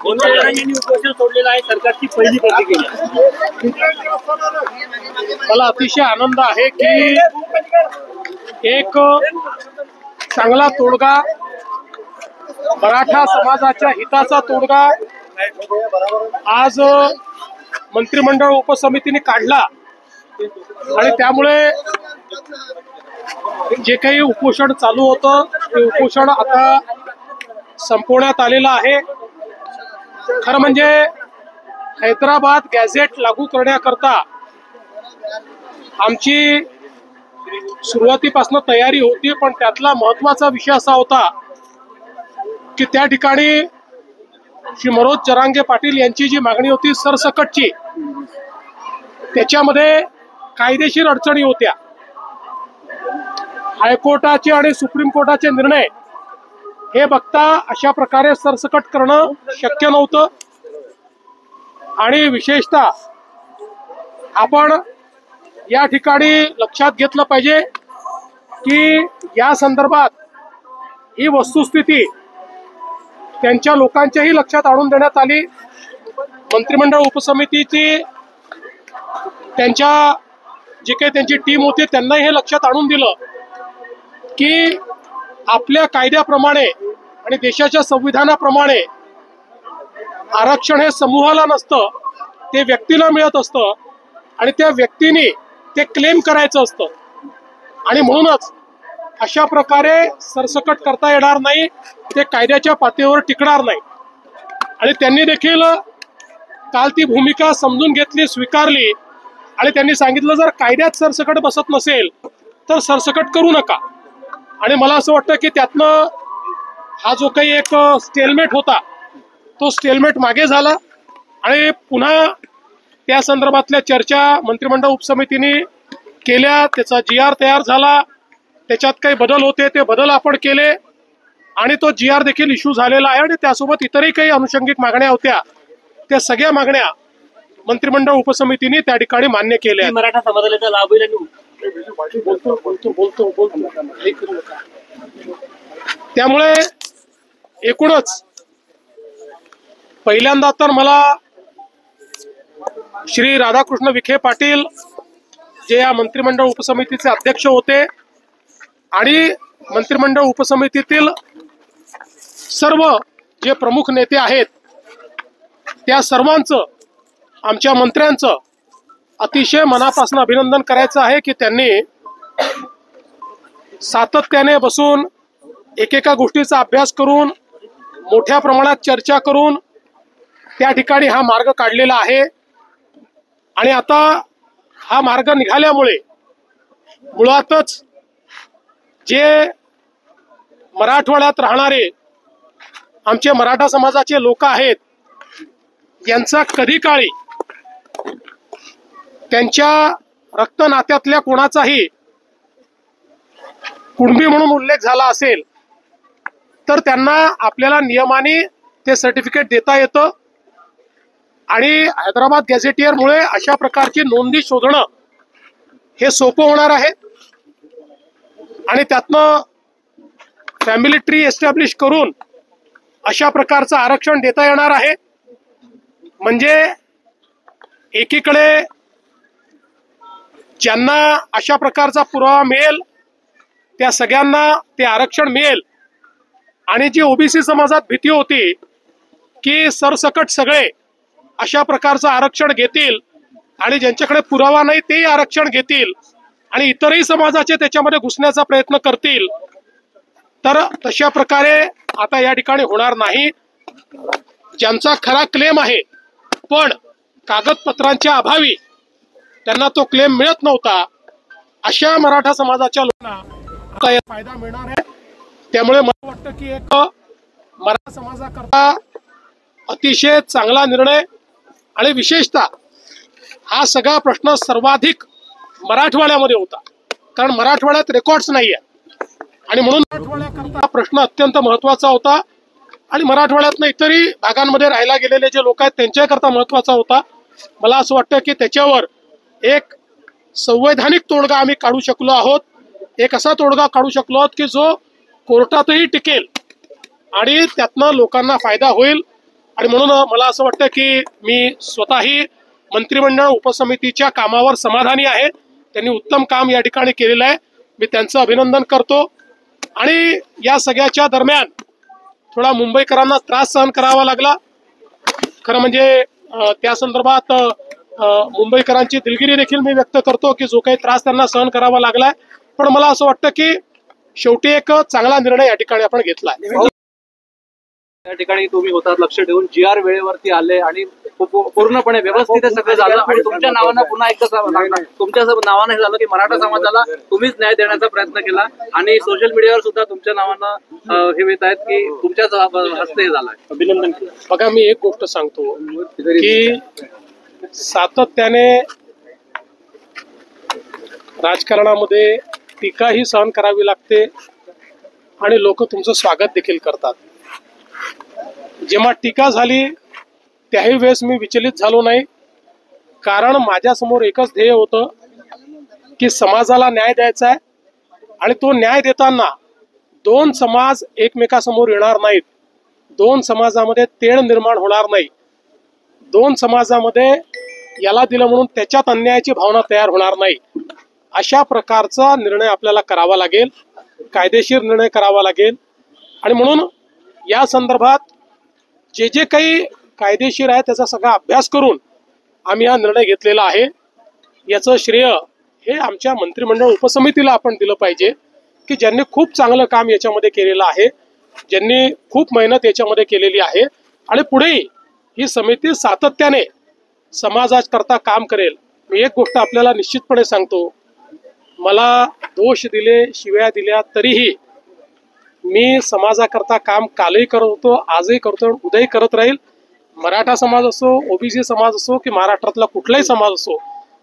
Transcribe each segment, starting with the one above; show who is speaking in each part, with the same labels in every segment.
Speaker 1: यांनी उपोषण सोडलेलं आहे, सरकारची पहिली प्रतिक्रिया.
Speaker 2: मला अतिशय आनंद आहे की एक चांगला तोडगा, मराठा समाजाच्या हिताचा तोडगा आज मंत्रिमंडळ उपसमितीने काढला आणि त्यामुळे जे काही उपोषण चालू होतं ते उपोषण आता संपवण्यात आलेलं आहे. खरं म्हणजे हैदराबाद गॅझेट लागू करण्याकरता आमची सुरुवातीपासून तयारी होती, पण त्यातला महत्वाचा विषय असा होता की त्या ठिकाणी श्री मनोज जरांगे पाटील यांची जी मागणी होती सरसकटची, त्याच्यामध्ये कायदेशीर अडचणी होत्या. हायकोर्टाचे आणि सुप्रीम कोर्टाचे निर्णय हे बघता अशा प्रकारे सरसकट करणं शक्य नव्हतं. आणि विशेषतः आपण या ठिकाणी लक्षात घेतलं पाहिजे की या संदर्भात ही वस्तुस्थिती त्यांच्या लोकांच्याही लक्षात आणून देण्यात आली. मंत्रिमंडळ उपसमितीची त्यांच्या जी काही त्यांची टीम होती त्यांनाही हे लक्षात आणून दिलं की आपल्या कायद्याप्रमाणे आणि देशाच्या संविधानाप्रमाणे आरक्षण हे समूहाला नसतं, ते व्यक्तीला मिळत असतं आणि त्या व्यक्तीने ते क्लेम करायचं असतं. आणि म्हणूनच अशा प्रकारे सरसकट करता येणार नाही, ते कायद्याच्या पातळीवर टिकणार नाही. आणि त्यांनी देखील काल ती भूमिका समजून घेतली, स्वीकारली आणि त्यांनी सांगितलं जर कायद्यात सरसकट बसत नसेल तर सरसकट करू नका. आणि मला असं वाटतं की त्यातनं हा जो काही एक स्टेलमेट होता तो स्टेलमेट मागे झाला आणि पुन्हा त्या संदर्भातल्या चर्चा मंत्रिमंडळ उपसमितीने केल्या, त्याचा GR तयार झाला, त्याच्यात काही बदल होते ते बदल आपण केले आणि तो GR देखील इश्यू झालेला आहे. आणि त्यासोबत इतरही काही अनुषंगिक मागण्या होत्या, त्या सगळ्या मागण्या मंत्रिमंडळ उपसमितीने त्या ठिकाणी मान्य केल्या.
Speaker 1: मराठा समाजाला लाभ होईल.
Speaker 2: त्यामुळे एकूणच पहिल्यांदा तर मला श्री राधाकृष्ण विखे पाटील जे या मंत्रिमंडळ उपसमितीचे अध्यक्ष होते आणि मंत्रिमंडळ उपसमितीतील सर्व जे प्रमुख नेते आहेत त्या सर्वांचं, आमच्या मंत्र्यांचं अतिशय मनापासून अभिनंदन करायचं आहे की त्यांनी सातत्याने बसून एकेका गोष्टीचा अभ्यास करून मोठ्या प्रमाणात चर्चा करून त्या ठिकाणी हा मार्ग काढलेला आहे. आणि आता हा मार्ग निघाल्यामुळे मुळातच जे मराठवाड्यात राहणारे आमचे मराठा समाजाचे लोक आहेत यांचा कधी काळी त्यांच्या रक्त नात्यातल्या कोणाचाही कुणबी म्हणून उल्लेख झाला असेल तर त्यांना आपल्याला नियमाने ते सर्टिफिकेट देता येतं. आणि हैदराबाद गॅझेटियरमुळे अशा प्रकारची नोंदी शोधणं हे सोपं होणार आहे आणि त्यातनं फॅमिली ट्री एस्टॅब्लिश करून अशा प्रकारचं आरक्षण देता येणार आहे. म्हणजे एकीकडे ज्यांना अशा प्रकारचा पुरावा मिळेल त्या सगळ्यांना ते आरक्षण मिळेल. आणि जी ओबीसी समाजात भीती होती की सरसकट सगळे अशा प्रकारचं आरक्षण घेतील आणि ज्यांच्याकडे पुरावा नाही तेही आरक्षण घेतील आणि इतरही समाजाचे त्याच्यामध्ये घुसण्याचा प्रयत्न करतील, तर तशा प्रकारे आता या ठिकाणी होणार नाही. ज्यांचा खरा क्लेम आहे पण कागदपत्रांच्या अभावी त्यांना तो क्लेम मिळत नव्हता, अशा मराठा समाजाच्या लोकांना आता याचा फायदा मिळणार आहे. त्यामुळे मला वाटतं की एक मराठा समाजाकरता अतिशय चांगला निर्णय आणि विशेषतः हा सगळा प्रश्न सर्वाधिक मराठवाड्यामध्ये होता, कारण मराठवाड्यात रेकॉर्ड्स नाही आहे आणि म्हणून मराठवाड्याकरता प्रश्न अत्यंत महत्वाचा होता आणि मराठवाड्यातनं इतरही भागांमध्ये राहायला गेलेले जे लोक आहेत त्यांच्याकरता महत्वाचा होता. मला असं वाटतं की त्याच्यावर एक संवैधानिक तोडगा आम्ही काढू शकलो आहोत, एक असा तोडगा काढू शकलो आहोत की जो कोर्टातही टिकेल आणि त्यातनं लोकांना फायदा होईल. आणि म्हणून मला असं वाटतं की मी स्वतःही मंत्रिमंडळ उपसमितीच्या कामावर समाधानी आहे. त्यांनी उत्तम काम या ठिकाणी केलेलं आहे. मी त्यांचं अभिनंदन करतो. आणि या सगळ्याच्या दरम्यान थोडा मुंबईकरांना त्रास सहन करावा लागला. खरं म्हणजे त्या संदर्भात मुंबईकरांची दिलगिरी देखील मी व्यक्त करतो की जो काही त्रास त्यांना सहन करावा लागलाय. पण मला असं वाटतं की शेवटी एक चांगला निर्णय या ठिकाणी आपण घेतलाय.
Speaker 3: त्या ठिकाणी तुम्ही होतात लक्ष ठेवून GR वेळेवरती आले आणि पूर्णपणे व्यवस्थित सगळं झालं आणि तुमच्या नावानं पुन्हा एकदा सांगणार तुमच्या नावानं हे झालं की मराठा समाजाला तुम्हीच न्याय देण्याचा प्रयत्न केला आणि सोशल मीडियावर सुद्धा तुमच्या नावानं हे येत आहेत की तुमच्याच हस्ते हे झालंय.
Speaker 1: अभिनंदन.
Speaker 2: बघा मी एक गोष्ट सांगतो की सातत्याने राजकारणामध्ये टीकाही सहन करावी लागते आणि लोक तुमचं स्वागत देखील करतात. जेव्हा टीका झाली त्याही वेळेस मी विचलित झालो नाही. कारण माझ्यासमोर एकच ध्येय होतं की समाजाला न्याय द्यायचा आहे आणि तो न्याय देताना दोन समाज एकमेकासमोर येणार नाहीत. दोन समाजामध्ये तेढ निर्माण होणार नाही. दोन समाजामध्ये याला दिलं म्हणून त्याच्यात अन्यायाची भावना तयार होणार नाही. अशा प्रकारचा निर्णय आपल्याला करावा लागेल. कायदेशीर निर्णय करावा लागेल. आणि म्हणून या संदर्भात जे जे काही कायदेशीर आहे त्याचा सगळा अभ्यास करून आम्ही हा निर्णय घेतलेला आहे. याचं श्रेय हे आमच्या मंत्रिमंडळ उपसमितीला आपण दिलं पाहिजे की ज्यांनी खूप चांगलं काम याच्यामध्ये केलेलं आहे, ज्यांनी खूप मेहनत याच्यामध्ये केलेली आहे आणि पुढेही ही समिती सातत्याने समाजाकरता काम करेल. मी एक गोष्ट आपल्याला निश्चितपणे सांगतो, मला दोष दिले, शिव्या दिल्या तरीही मी समाजाकरता काम कालही करत होतो, आजही करतो, उद्याही करत राहील. मराठा समाज असो, ओबीसी समाज असो की महाराष्ट्रातला कुठलाही समाज असो,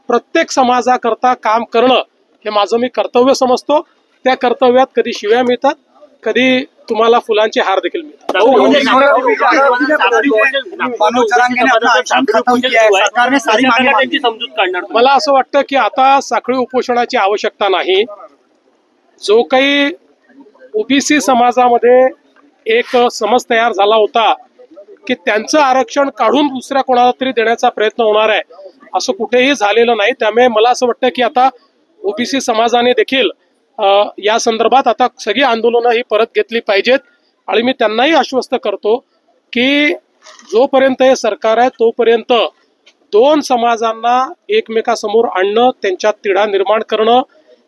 Speaker 2: प्रत्येक समाजाकरता काम करणं हे माझं मी कर्तव्य समजतो. त्या कर्तव्यात कधी शिव्या मिळतात, कधी तुम्हाला फुलांचे हार देखील मिळतात. मला असं वाटतं की आता साखळी उपोषणाची आवश्यकता नाही. जो काही ओबीसी समाजामध्ये एक समज तयार झाला होता की त्यांचं आरक्षण काढून दुसऱ्या कोणाला तरी देण्याचा प्रयत्न होणार आहे, असं कुठेही झालेलं नाही. त्यामुळे मला असं वाटतं की आता ओबीसी समाजाने देखील या संदर्भात आता सगळी आंदोलनं ही परत घेतली पाहिजेत. आणि मी त्यांनाही आश्वस्त करतो की जोपर्यंत हे सरकार आहे तोपर्यंत दोन समाजांना एकमेकासमोर आणणं, त्यांच्यात तिढा निर्माण करणं,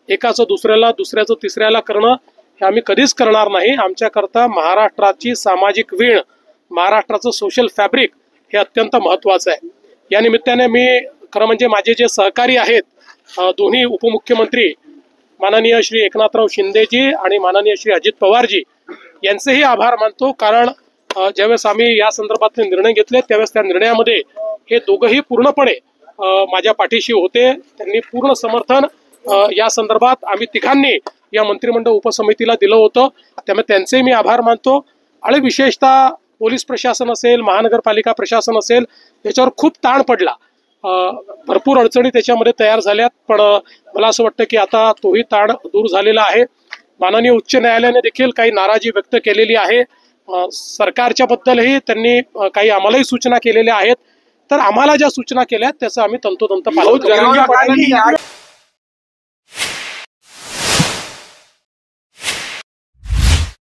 Speaker 2: एकाचं दुसऱ्याला, दुसऱ्याचं तिसऱ्याला करणं हे आम्ही कधीच करणार नाही. आमच्याकरता महाराष्ट्राची सामाजिक वीण, महाराष्ट्राचं सोशल फॅब्रिक हे अत्यंत महत्वाचं आहे. या निमित्ताने मी खरं म्हणजे माझे जे सहकारी आहेत दोन्ही उपमुख्यमंत्री माननीय श्री एकनाथराव शिंदेजी आणि माननीय श्री अजित पवारजी यांचेही आभार मानतो. कारण ज्यावेळेस आम्ही या संदर्भातले निर्णय घेतले त्यावेळेस त्या निर्णयामध्ये हे दोघंही पूर्णपणे माझ्या पाठीशी होते. त्यांनी पूर्ण समर्थन या संदर्भात आम्ही तिघांनी या मंत्रिमंडळ उपसमितीला दिलं होतं. त्यामुळे त्यांचे मी आभार मानतो. आणि विशेषतः पोलीस प्रशासन असेल, महानगरपालिका प्रशासन असेल, याच्यावर खूप ताण पडला. भरपूर अडचणी त्याच्यामध्ये तयार झाल्यात. पण मला असं वाटतं की आता तोही ताण दूर झालेला आहे. माननीय उच्च न्यायालयाने देखील काही नाराजी व्यक्त केलेली आहे. सरकारच्या बद्दलही त्यांनी काही आम्हालाही सूचना केलेल्या आहेत. तर आम्हाला ज्या सूचना केल्या त्याचं आम्ही तंतोतंत पालन करू.